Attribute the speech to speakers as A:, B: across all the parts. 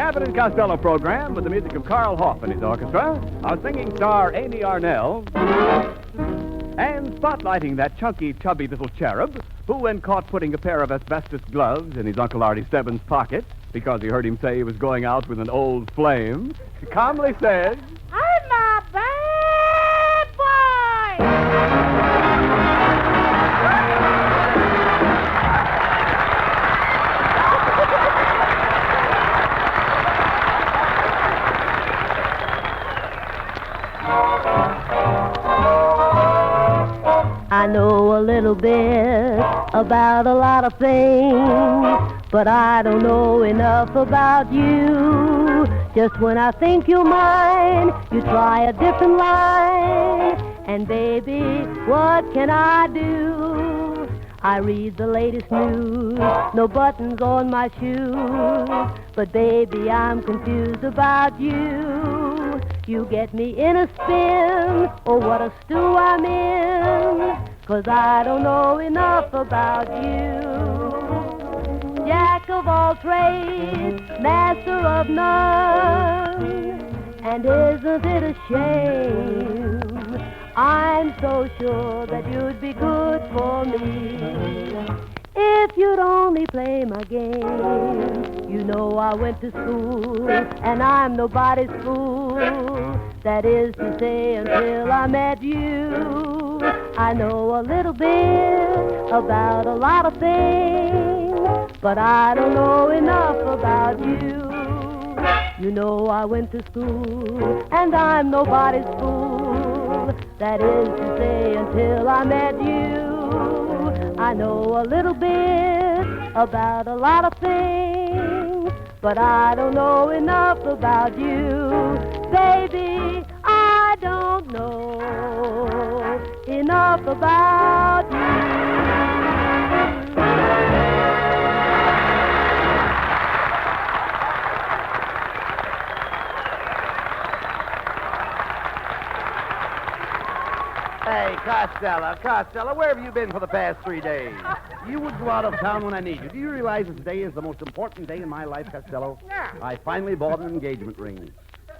A: Abbott and Costello program with the music of Carl Hoff and his orchestra, our singing star Amy Arnell, and spotlighting that chunky, chubby little cherub who, when caught putting a pair of asbestos gloves in his Uncle Artie Stebbins' pocket because he heard him say he was going out with an old flame, calmly said,
B: I'm a bad boy!
C: I know a little bit about a lot of things, but I don't know enough about you. Just when I think you're mine, you try a different line. And baby, what can I do? I read the latest news, no buttons on my shoes. But baby, I'm confused about you. You get me in a spin, oh what a stew I'm in, 'cause I don't know enough about you. Jack of all trades, master of none, and isn't it a shame? I'm so sure that you'd be good for me if you'd only play my game. You know I went to school, and I'm nobody's fool. That is to say, until I met you. I know a little bit about a lot of things, but I don't know enough about you. You know I went to school, and I'm nobody's fool. That is to say, until I met you. I know a little bit about a lot of things, but I don't know enough about you. Baby, I don't know enough about you.
D: Hey, Costello, where have you been for the past 3 days? You would go out of town when I need you. Do you realize that today is the most important day in my life, Costello?
B: Yeah.
D: I finally bought an engagement ring.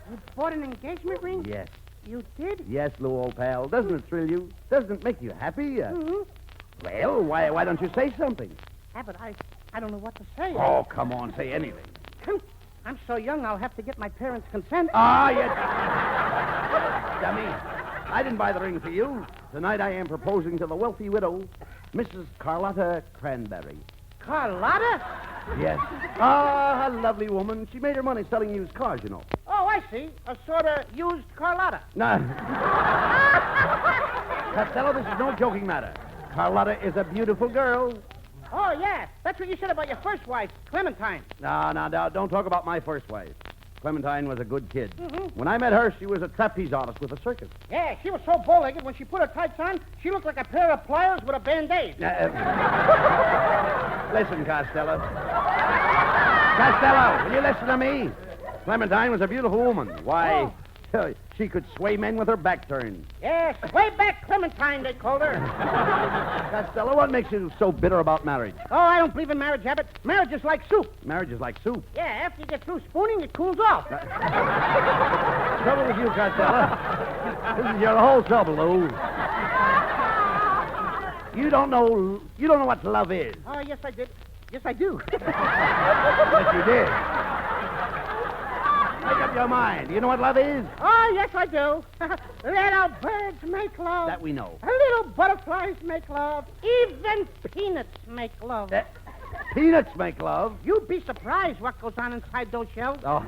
B: You bought an engagement ring?
D: Yes.
B: You did?
D: Yes, Lou, old pal. Doesn't it thrill you? Doesn't it make you happy?
B: Mm-hmm.
D: Well, why don't you say something?
B: Abbott, I don't know what to say.
D: Oh, come on, say anything.
B: I'm so young, I'll have to get my parents' consent.
D: Ah, you dummy. I didn't buy the ring for you. Tonight I am proposing to the wealthy widow, Mrs. Carlotta Cranberry.
B: Carlotta?
D: Yes. Ah, a lovely woman. She made her money selling used cars, you know.
B: Oh, I see. A sort of used Carlotta.
D: No. Costello, this is no joking matter. Carlotta is a beautiful girl.
B: Oh, yeah. That's what you said about your first wife, Clementine.
D: No, don't talk about my first wife. Clementine was a good kid.
B: Mm-hmm.
D: When I met her, she was a trapeze artist with a circus.
B: Yeah, she was so bow-legged, when she put her tights on, she looked like a pair of pliers with a Band-Aid.
D: Listen, Costello. Costello, will you listen to me? Clementine was a beautiful woman. Why, she could sway men with her back turned.
B: Yes, way back Clementine, they called her.
D: Costello, what makes you so bitter about marriage?
B: Oh, I don't believe in marriage, Abbott. Marriage is like soup.
D: Marriage is like soup.
B: Yeah, after you get through spooning, it cools off.
D: Trouble with you, Costello. This is your whole trouble, Lou. You don't know what love is.
B: Oh, yes, I did. Yes, I do.
D: Yes, you did. Make up your mind. You know what love is?
B: Oh, yes, I do. Little birds make love.
D: That we know.
B: Little butterflies make love. Even peanuts make love.
D: Peanuts make love.
B: You'd be surprised what goes on inside those shells.
D: Oh.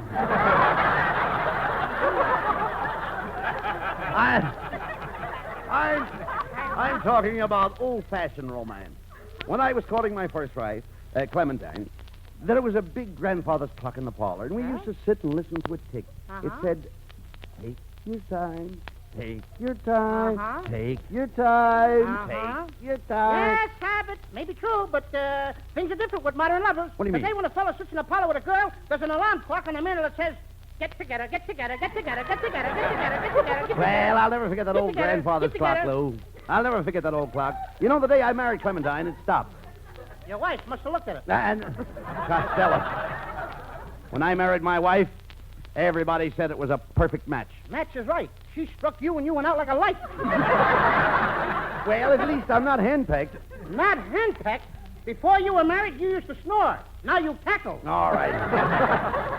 D: I'm talking about old-fashioned romance. When I was courting my first wife, Clementine, there was a big grandfather's clock in the parlor, and we used to sit and listen to it tick. It said, "Take your time, take your time, take your time, take your time."
B: Yes, Abbott, maybe true, but things are different with modern lovers.
D: What do you mean?
B: Today, when a fellow sits in a parlor with a girl, there's an alarm clock on the mirror that says, "Get together, get together, get together, get together, get together, get together, get together."
D: Well, I'll never forget that
B: Get
D: old
B: together,
D: grandfather's
B: get
D: clock,
B: together.
D: Lou. I'll never forget that old clock. You know, the day I married Clementine, it stopped.
B: Your wife must have looked at it.
D: And Costello. When I married my wife, everybody said it was a perfect match.
B: Match is right. She struck you and you went out like a light.
D: Well, at least I'm not henpecked.
B: Not henpecked? Before you were married, you used to snore. Now you cackle.
D: All right.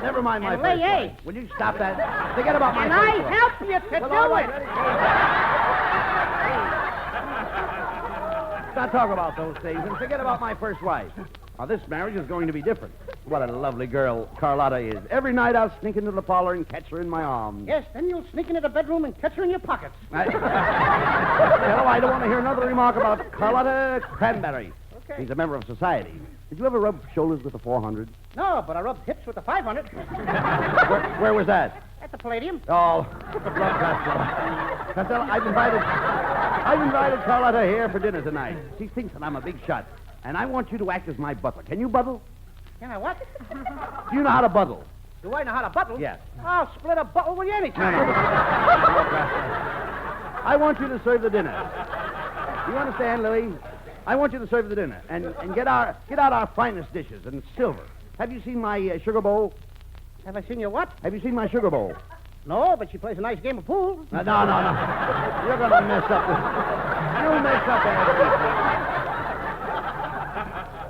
D: Never mind my
B: And
D: first
B: lay
D: wife.
B: eggs.
D: Will you stop that? Forget about my
B: And
D: first
B: I
D: wife.
B: help you to
D: Well, all
B: do
D: right,
B: it.
D: Let's not talk about those things and forget about my first wife. Now, this marriage is going to be different. What a lovely girl Carlotta is. Every night I'll sneak into the parlor and catch her in my arms.
B: Yes, then you'll sneak into the bedroom and catch her in your pockets.
D: Well, I don't want to hear another remark about Carlotta Cranberry.
B: Okay.
D: She's a member of society. Did you ever rub shoulders with the 400?
B: No, but I rubbed hips with the 500.
D: Where was that?
B: At the Palladium.
D: Oh, love Costello. Costello, I've invited Carlotta here for dinner tonight. She thinks that I'm a big shot, and I want you to act as my butler. Can you buddle?
B: Can I what?
D: Do you know how to buddle?
B: Do I know how to buttle?
D: Yes.
B: I'll split a buttle with you anytime.
D: No. I want you to serve the dinner. You understand, Louis? I want you to serve the dinner and get out our finest dishes and silver. Have you seen my sugar bowl?
B: Have I seen your what?
D: Have you seen my sugar bowl?
B: No, but she plays a nice game of pool.
D: No. You're going to mess up You'll mess up everything.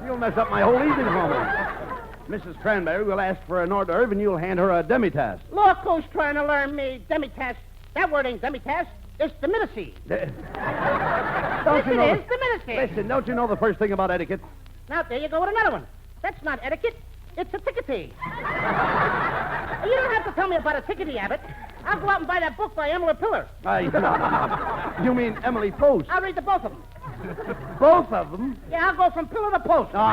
D: You'll mess up my whole evening for me. Mrs. Cranberry will ask for an hors d'oeuvre, and you'll hand her a demi-tasse.
B: Look who's trying to learn me demi-tasse. That word ain't demi-tasse. It's diminutive.
D: Don't
B: Yes,
D: you know?
B: it is diminutive.
D: Listen, don't you know the first thing about etiquette?
B: Now, there you go with another one. That's not etiquette. It's a tickety. You don't have to tell me about a tickety, Abbott. I'll go out and buy that book by Emily Pillar.
D: No. You mean Emily Post?
B: I'll read the both of them.
D: Both of them?
B: Yeah, I'll go from pillar to post.
D: No.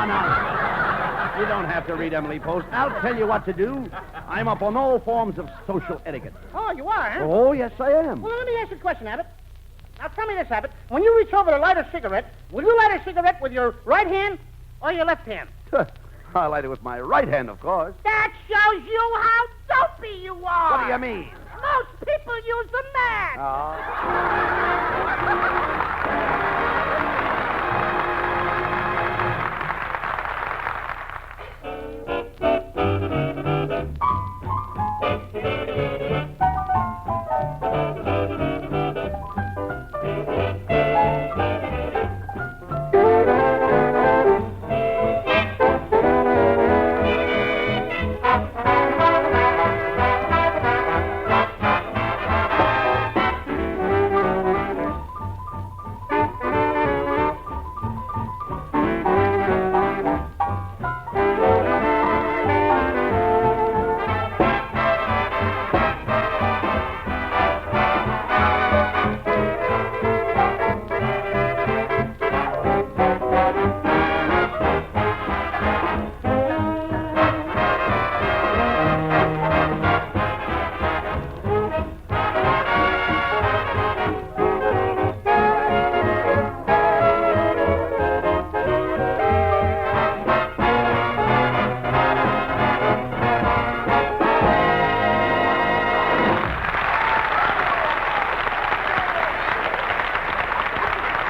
D: You don't have to read Emily Post. I'll tell you what to do. I'm up on all forms of social etiquette.
B: Oh, you are, huh?
D: Oh, yes, I am.
B: Well, let me ask you a question, Abbott. Now, tell me this, Abbott. When you reach over to light a cigarette, will you light a cigarette with your right hand or your left hand?
D: I light it with my right hand, of course.
B: That shows you how dopey you are.
D: What do you mean?
B: Most people use the match.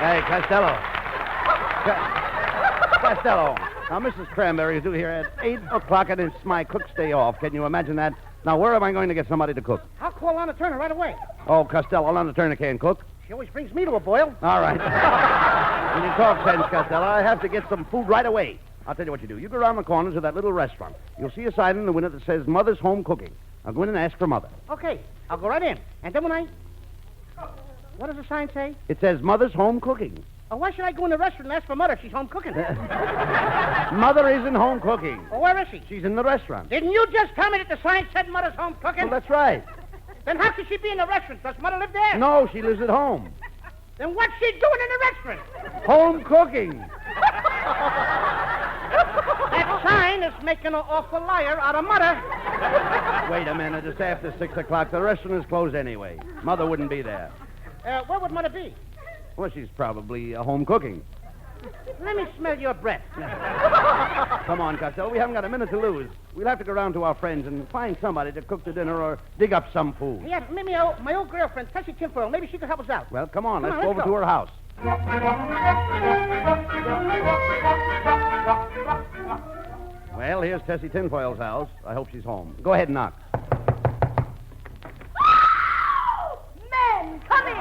D: Hey, Costello. Costello. Now, Mrs. Cranberry is due here at 8 o'clock, and it's my cook's day off. Can you imagine that? Now, where am I going to get somebody to cook?
B: I'll call Lana Turner right away.
D: Oh, Costello, Lana Turner can't cook.
B: She always brings me to a boil.
D: All right. When you talk sense, Costello, I have to get some food right away. I'll tell you what you do. You go around the corner to that little restaurant. You'll see a sign in the window that says Mother's Home Cooking. I'll go in and ask for Mother.
B: Okay, I'll go right in. And then when I... What does the sign say?
D: It says Mother's Home Cooking.
B: Oh, why should I go in the restaurant and ask for Mother if she's home cooking?
D: Mother isn't home cooking.
B: Well, where is she?
D: She's in the restaurant.
B: Didn't you just tell me that the sign said Mother's home cooking?
D: Well, that's right.
B: Then how could she be in the restaurant? Does Mother live there?
D: No, she lives at home.
B: Then what's she doing in the restaurant?
D: Home cooking.
B: That sign is making an awful liar out of Mother.
D: Wait a minute. It's after 6 o'clock. The restaurant is closed anyway. Mother wouldn't be there.
B: Where would Mother be?
D: Well, she's probably home cooking.
B: Let me smell your breath.
D: Come on, Costello. We haven't got a minute to lose. We'll have to go round to our friends and find somebody to cook the dinner or dig up some food.
B: Yes, maybe my old girlfriend, Tessie Tinfoil. Maybe she could help us out.
D: Well, come on.
B: Come
D: Let's
B: on,
D: go
B: let's
D: over
B: go.
D: to her house. Well, here's Tessie Tinfoil's house. I hope she's home. Go ahead and knock.
C: Men, come in.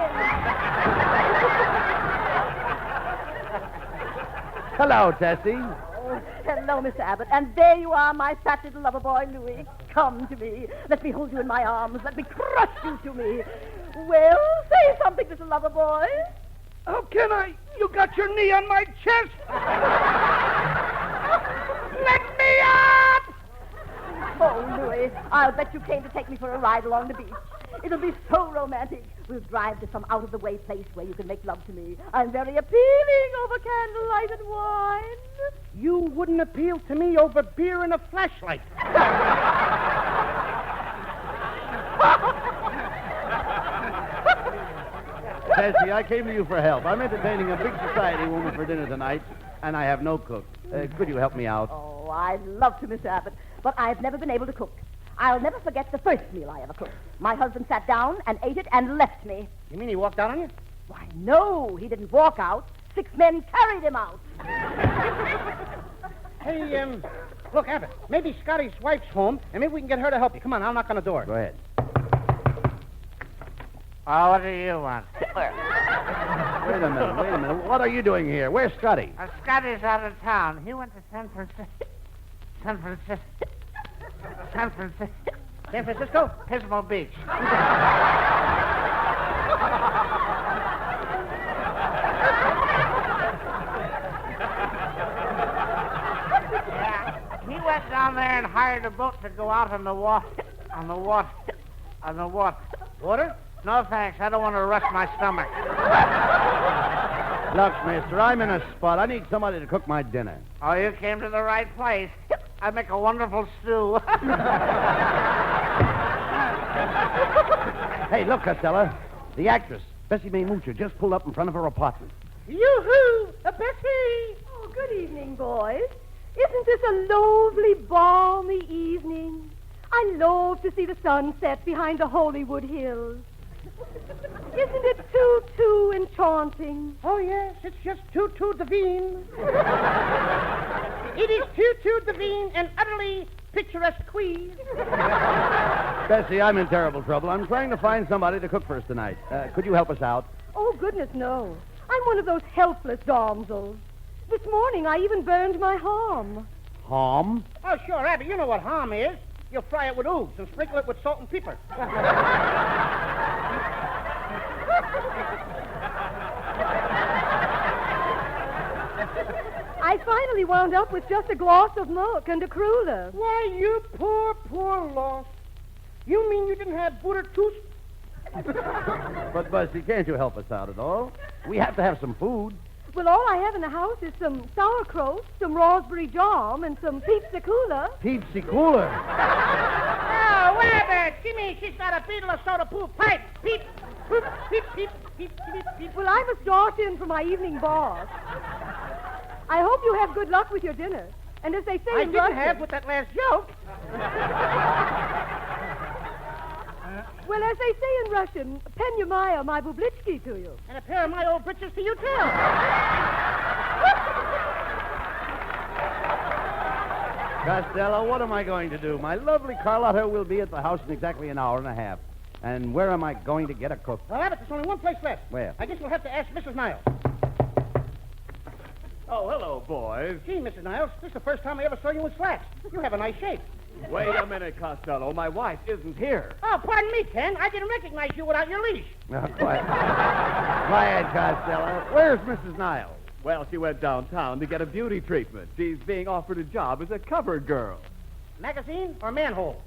D: Hello, Tessie.
C: Oh, hello, Mr. Abbott. And there you are, my fat little lover boy, Louis. Come to me. Let me hold you in my arms. Let me crush you to me. Well, say something, little lover boy.
B: How can I? You got your knee on my chest. Let me up!
C: Oh, Louis, I'll bet you came to take me for a ride along the beach. It'll be so romantic. We'll drive to some out-of-the-way place where you can make love to me. I'm very appealing over candlelight and wine.
B: You wouldn't appeal to me over beer and a flashlight.
D: Tessie, I came to you for help. I'm entertaining a big society woman for dinner tonight, and I have no cook. Could you help me out?
C: Oh, I'd love to, Mr. Abbott, but I've never been able to cook. I'll never forget the first meal I ever cooked. My husband sat down and ate it and left me.
B: You mean he walked out on you?
C: Why, no, he didn't walk out. 6 men carried him out.
B: Hey, look, Abbott, maybe Scotty's wife's home, and maybe we can get her to help you. Come on, I'll knock on the door.
D: Go ahead.
E: Oh, what do you want?
D: Wait a minute. What are you doing here? Where's Scotty?
E: Scotty's out of town. He went to San Francisco. San Francisco.
B: San Francisco?
E: Pismo Beach. Yeah, he went down there and hired a boat to go out on the water.
B: Water?
E: No, thanks. I don't want to rush my stomach.
D: Look, mister, I'm in a spot. I need somebody to cook my dinner.
E: Oh, you came to the right place. I make a wonderful stew.
D: Hey, look, Costello. The actress, Bessie Mae Moocher, just pulled up in front of her apartment.
B: Yoo-hoo! Bessie!
C: Oh, good evening, boys. Isn't this a lovely, balmy evening? I love to see the sun set behind the Hollywood Hills. Isn't it too enchanting?
B: Oh, yes, it's just too divine. It is too divine and utterly picturesque.
D: Bessie, I'm in terrible trouble. I'm trying to find somebody to cook for us tonight. Could you help us out?
C: Oh, goodness, no. I'm one of those helpless damsels. This morning I even burned my ham.
D: Ham?
B: Oh, sure, Abby, you know what ham is. You fry it with ooze and sprinkle it with salt and pepper.
C: I finally wound up with just a glass of milk and a cruller.
B: Why, you poor lost. You mean you didn't have butter tooth?
D: But, Bessie, can't you help us out at all? We have to have some food.
C: Well, all I have in the house is some sauerkraut, some raspberry jam, and some pizza cooler.
D: Pepsi Cooler.
B: Oh, Abbott, Jimmy, she's got a beetle of soda poof pipe. Peep, poop, peep, peep, peep, peep, peep.
C: Well, I must dart in for my evening bath. I hope you have good luck with your dinner. And as they say
B: I
C: in
B: didn't
C: Russian...
B: have with that last joke.
C: Well, as they say in Russian, Penyamaya my bublitsky to you.
B: And a pair of my old britches to you, too.
D: Costello, what am I going to do? My lovely Carlotta will be at the house in exactly an hour and a half. And where am I going to get a cook?
B: Well, Abbott, there's only one place left.
D: Where?
B: I guess we'll have to ask Mrs. Niles.
A: Oh, hello, boys.
B: Gee, Mrs. Niles, this is the first time I ever saw you in slacks. You have a nice shape.
A: Wait a minute, Costello. My wife isn't here.
B: Oh, pardon me, Ken. I didn't recognize you without your leash.
D: Now, quiet. Quiet, Costello. Where's Mrs. Niles?
A: Well, she went downtown to get a beauty treatment. She's being offered a job as a cover girl.
B: Magazine or manhole?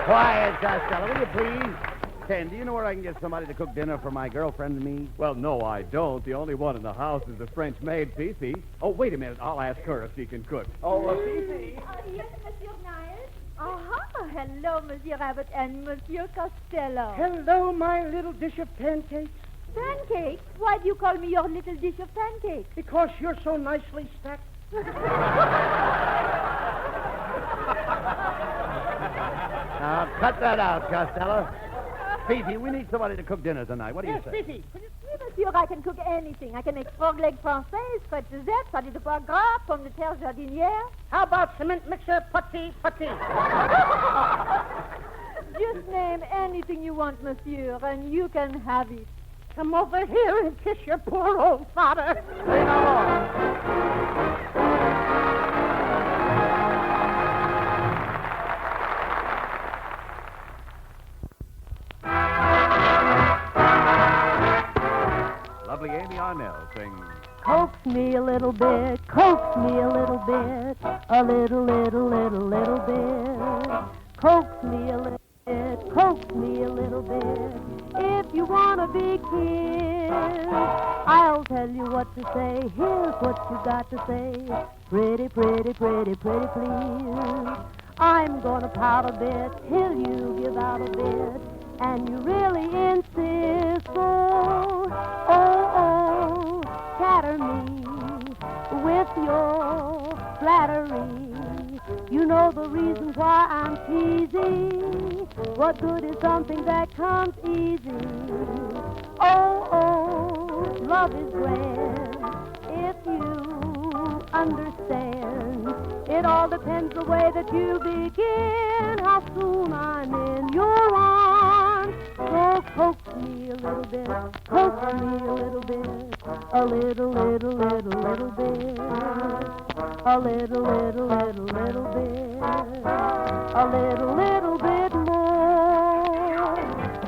D: Quiet, Costello, will you please? Ken, do you know where I can get somebody to cook dinner for my girlfriend and me?
A: Well, no, I don't. The only one in the house is the French maid, Fifi. Oh, wait a minute. I'll ask her if she can cook. Oh, Fifi.
F: Yes, Monsieur Niles. Hello, Monsieur Abbott and Monsieur Costello.
B: Hello, my little dish of pancakes.
F: Pancakes? Why do you call me your little dish of pancakes?
B: Because you're so nicely stacked.
D: Now, cut that out, Costello. Fifi, we need somebody to cook dinner tonight. What do you
B: Yes,
D: say?
B: Fifi.
F: monsieur, I can cook anything. I can make frog leg française, frites Suzette, pâté de foie gras, pommes de terre jardinière.
B: How about cement mixer, putty?
F: Just name anything you want, monsieur, and you can have it.
B: Come over here and kiss your poor old father.
D: Say no more.
A: Lovely Amy Arnell sings
C: Coax me a little bit, coax me a little bit, a little bit. Coax me a little bit, coax me a little bit. If you want to be kissed, I'll tell you what to say. Here's what you got to say. Pretty, pretty, pretty, pretty, please. I'm gonna pout a bit till you give out a bit, and you really insist. Oh, chatter me with your flattery. You know the reasons why I'm teasing. What good is something that comes easy? Oh, love is grand if you understand. It all depends the way that you begin, how soon I'm in your arms. So coax me a little bit, coax me a little bit, a little bit, a little bit, a little bit more.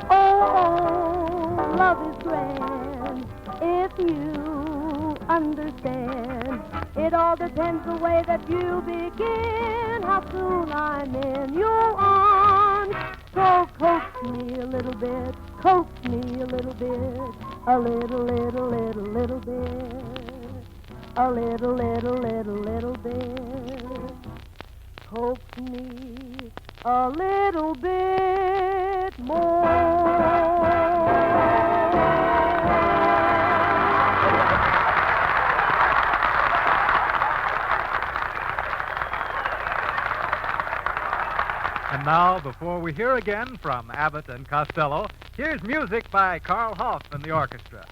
C: Oh, love is grand if you understand. It all depends the way that you begin, how soon I'm in your arms. So coax me a little bit, coax me a little bit, a little bit, a little bit. Coax me a little bit more.
G: And now, before we hear again from Abbott and Costello, here's music by Carl Hoff and the orchestra.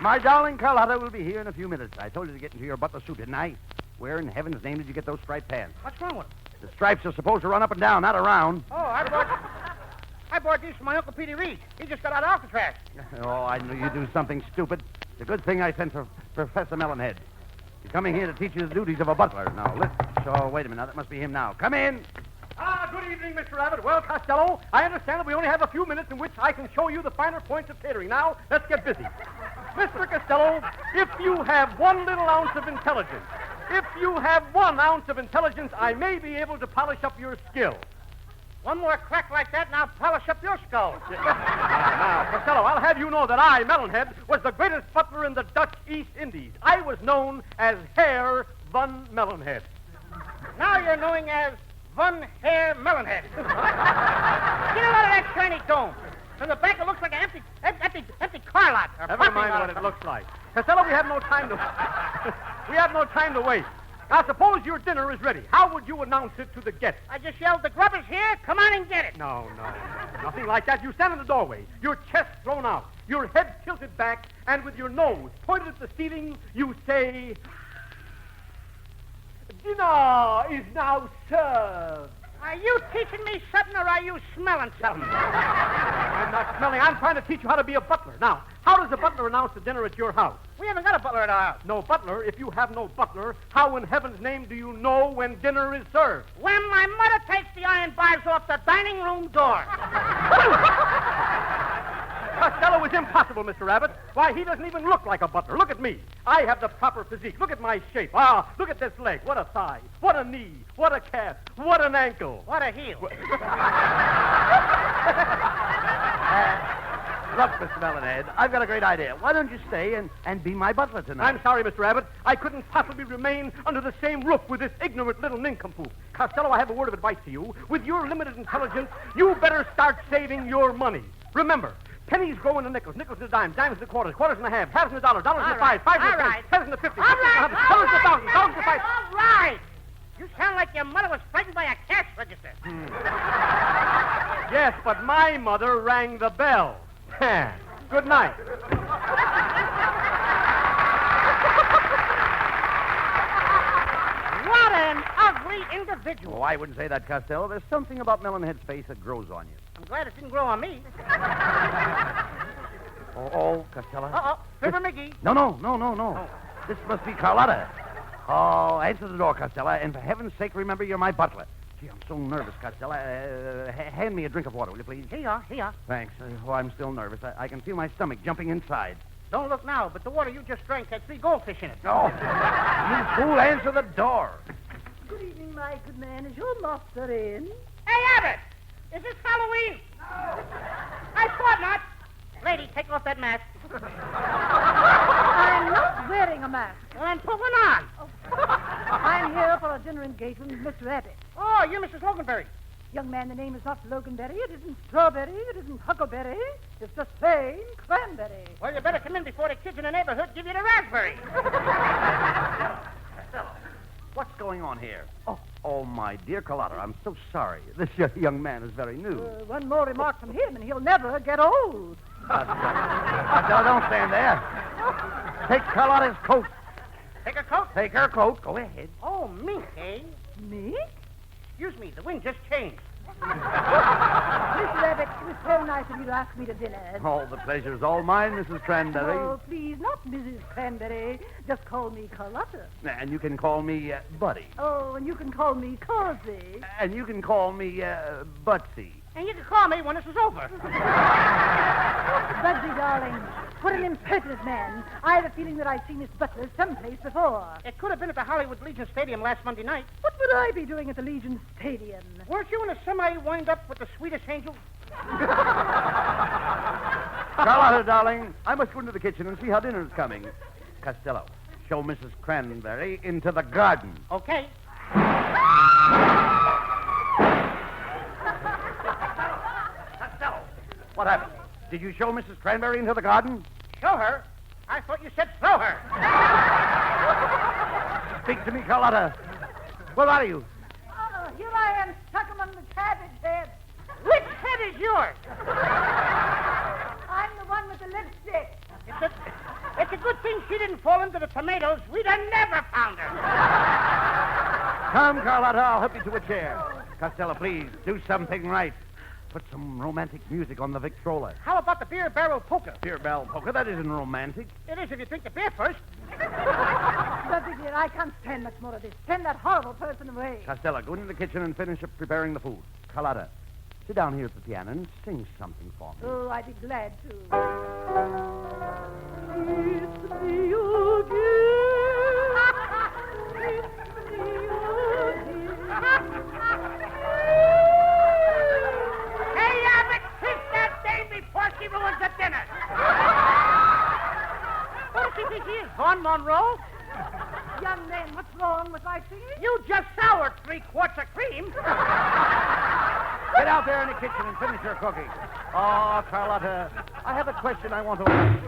D: My darling Carlotta will be here in a few minutes. I told you to get into your butler suit, didn't I? Where in heaven's name did you get those striped pants?
B: What's wrong with him?
D: The stripes are supposed to run up and down, not around.
B: Oh, I I bought these from my Uncle Petey Reed. He just got out of Alcatraz.
D: Oh, I knew you'd do something stupid. It's a good thing I sent for Professor Melonhead. He's coming here to teach you the duties of a butler. Now, wait a minute. Now, that must be him now. Come in.
H: Good evening, Mr. Abbott. Well, Costello, I understand that we only have a few minutes in which I can show you the finer points of catering. Now, let's get busy. Mr. Costello, if you have 1 little ounce of intelligence, I may be able to polish up your skill.
B: One more crack like that, and I'll polish up your skull.
H: Now, Costello, I'll have you know that I, Melonhead, was the greatest butler in the Dutch East Indies. I was known as Herr von Melonhead.
B: Now you're known as Von Herr Melonhead. Get out of that shiny dome. From the back, it looks like an empty car lot.
H: Never mind what it looks like. Costello, we have no time to waste. Now, suppose your dinner is ready. How would you announce it to the guests?
B: I just yelled, the grub is here. Come on and get it.
H: No. Nothing like that. You stand in the doorway, your chest thrown out, your head tilted back, and with your nose pointed at the ceiling, you say, "Dinner is now served."
B: Are you teaching me something, or are you smelling something?
H: I'm not smelling. I'm trying to teach you how to be a butler. Now, how does a butler announce the dinner at your house?
B: We haven't got a butler at our house.
H: No butler? If you have no butler, how in heaven's name do you know when dinner is served?
B: When my mother takes the iron bars off the dining room door.
H: Costello is impossible, Mr. Abbott. Why, he doesn't even look like a butler. Look at me. I have the proper physique. Look at my shape. Look at this leg. What a thigh. What a knee. What a calf. What an ankle.
B: What a heel.
D: Look, Mr. Melonhead, I've got a great idea. Why don't you stay and be my butler tonight?
H: I'm sorry, Mr. Abbott. I couldn't possibly remain under the same roof with this ignorant little nincompoop. Costello, I have a word of advice to you. With your limited intelligence, you better start saving your money. Remember, pennies grow into nickels, nickels into dimes, dimes into quarters, quarters into halves, halves into dollars, dollars into fives, fives into tens, tens into 50,
B: All right,
H: dollars into thousands, thousands into fives.
B: all right. You sound like your mother was frightened by a cash register.
H: Yes, but my mother rang the bell. Good night.
B: What an ugly individual.
D: Oh, I wouldn't say that, Costello. There's something about Melonhead's face that grows on you.
B: I'm glad it didn't grow on me.
D: Oh, Costello.
B: Uh-oh. Fibber McGee.
D: No. This must be Carlotta. Oh, answer the door, Costello, and for heaven's sake, remember you're my butler. Gee, I'm so nervous, Costello. Hand me a drink of water, will you, please?
B: Here you are.
D: Thanks. I'm still nervous. I can feel my stomach jumping inside.
B: Don't look now, but the water you just drank had 3 goldfish in it.
D: Oh, you fool, answer the door.
C: Good evening, my good man. Is your master in?
B: Hey, Abbott! Is this Halloween? No. I thought not. Lady, take off that mask.
C: I'm not wearing a mask.
B: Well, then put one on.
C: I'm here for a dinner engagement with Mr. Abbott.
B: Oh, you're Mrs. Loganberry.
C: Young man, the name is not Loganberry. It isn't Strawberry. It isn't Huckleberry. It's just plain Cranberry.
B: Well, you better come in before the kids in the neighborhood give you the raspberry.
D: What's going on here? Oh, my dear Carlotta, I'm so sorry. This young man is very new.
C: One more remark from him, and he'll never get old.
D: Costello, don't stand there. Take Carlotta's coat.
B: Take her coat?
D: Take her coat. Go ahead.
B: Oh, mink, eh?
C: Me?
B: Excuse me, the wind just changed.
C: Mr. Abbott, it was so nice of you to ask me to dinner.
D: Oh, the pleasure's all mine, Mrs. Cranberry.
C: Oh, please, not Mrs. Cranberry. Just call me Carlotta.
D: And you can call me Buddy.
C: Oh, and you can call me Causey.
D: And you can call me Butsy.
B: And you can call me when this is over.
C: Bugsy, darling, what an impertinent man. I have a feeling that I've seen this butler someplace before.
B: It could have been at the Hollywood Legion Stadium last Monday night.
C: What would I be doing at the Legion Stadium?
B: Weren't you in a semi wind-up with the sweetest angel?
D: Carlotta, darling, I must go into the kitchen and see how dinner's coming. Costello, show Mrs. Cranberry into the garden.
B: Okay.
D: Costello, what happened? Did you show Mrs. Cranberry into the garden?
B: Show her? I thought you said throw her.
D: Speak to me, Carlotta. Where are you?
C: Oh, here I am, stuck among the cabbage heads.
B: Which head is yours?
C: I'm the one with the lipstick.
B: It's a good thing she didn't fall into the tomatoes. We'd have never found her.
D: Come, Carlotta, I'll help you to a chair. Costello, please, do something right. put some romantic music on the Victrola.
B: How about the beer barrel polka?
D: Beer barrel polka, that isn't romantic.
B: It is if you drink the beer first.
F: Dudley, dear, I can't stand much more of this. Send that horrible person away.
D: Costello, go into the kitchen and finish up preparing the food. Carlotta, sit down here at the piano and sing something for me.
F: Oh, I'd be glad to.
C: It's me again. It's me again.
B: Hey, Abbott, kiss that dame before she ruins the dinner. What does she think she is, Vaughn Monroe?
F: Young man, what's wrong with my singing?
B: You just soured 3 quarts of cream.
D: Get out there in the kitchen and finish your cooking. Oh, Carlotta, I have a question I want to ask.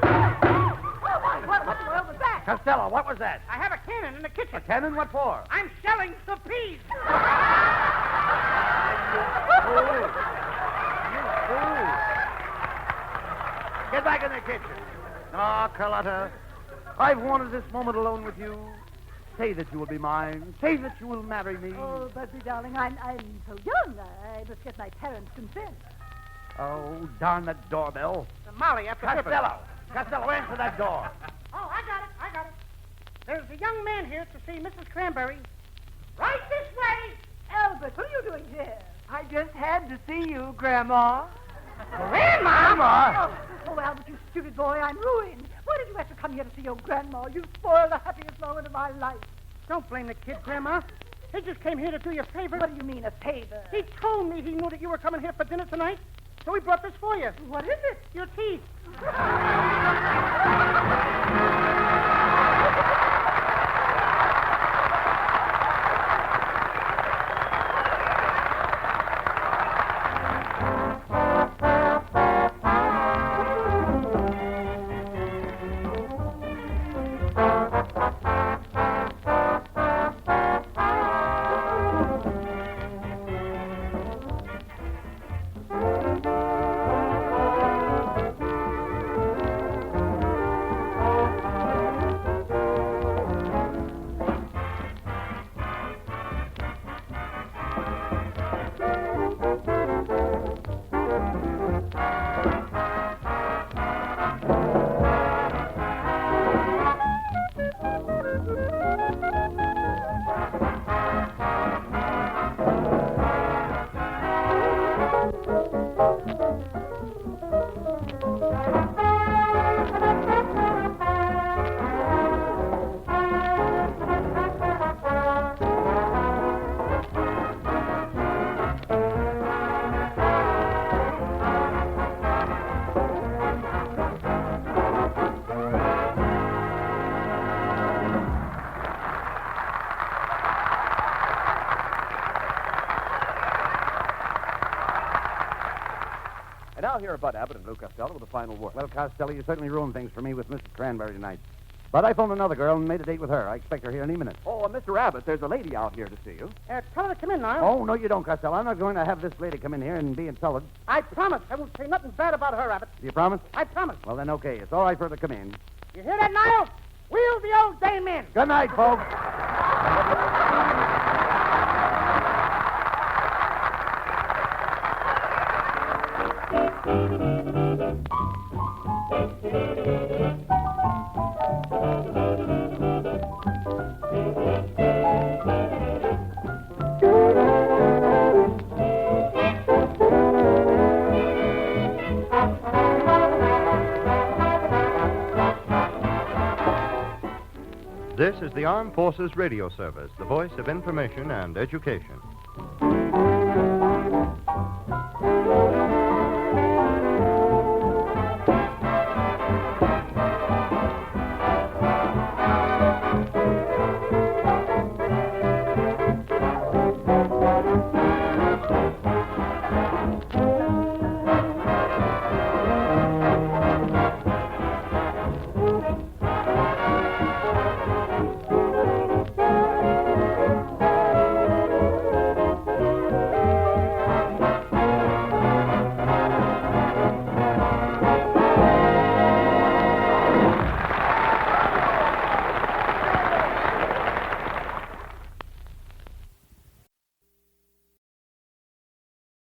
F: What in the world was that?
D: Costello, what was that?
B: I have a cannon in the kitchen.
D: A cannon? What for?
B: I'm shelling the peas.
D: Get back in the kitchen. Oh, Carlotta, I've wanted this moment alone with you. Say that you will be mine. Say that you will marry me.
F: Oh, Busby, darling, I'm so young. I must get my parents' consent.
D: Oh, darn that doorbell.
B: Molly, after
D: Costello, Costello, answer that door.
B: Oh, I got it. There's a young man here to see Mrs. Cranberry. Right this way.
F: Albert, what are you doing here?
E: I just had to see you, Grandma.
B: Grandma?
F: Oh, Albert, you stupid boy, I'm ruined. Why did you have to come here to see your grandma? You spoiled the happiest moment of my life.
B: Don't blame the kid, Grandma. He just came here to do you a favor.
F: What do you mean, a favor?
B: He told me he knew that you were coming here for dinner tonight, so he brought this for you.
F: What is it?
B: Your teeth.
A: And now here are Bud Abbott and Lou Costello with the final word.
D: Well, Costello, you certainly ruined things for me with Mrs. Cranberry tonight. But I phoned another girl and made a date with her. I expect her here any minute.
A: Oh, Mr. Abbott, there's a lady out here to see you.
B: Tell her to come in now.
D: Oh, no, you don't, Costello. I'm not going to have this lady come in here and be insulted.
B: I promise I won't say nothing bad about her, Abbott.
D: You promise?
B: I promise.
D: Well, then, okay. It's all right for her to come in.
B: You hear that, Niles? Wheel the old dame in.
D: Good night, folks.
I: This is the Armed Forces Radio Service, the voice of information and education.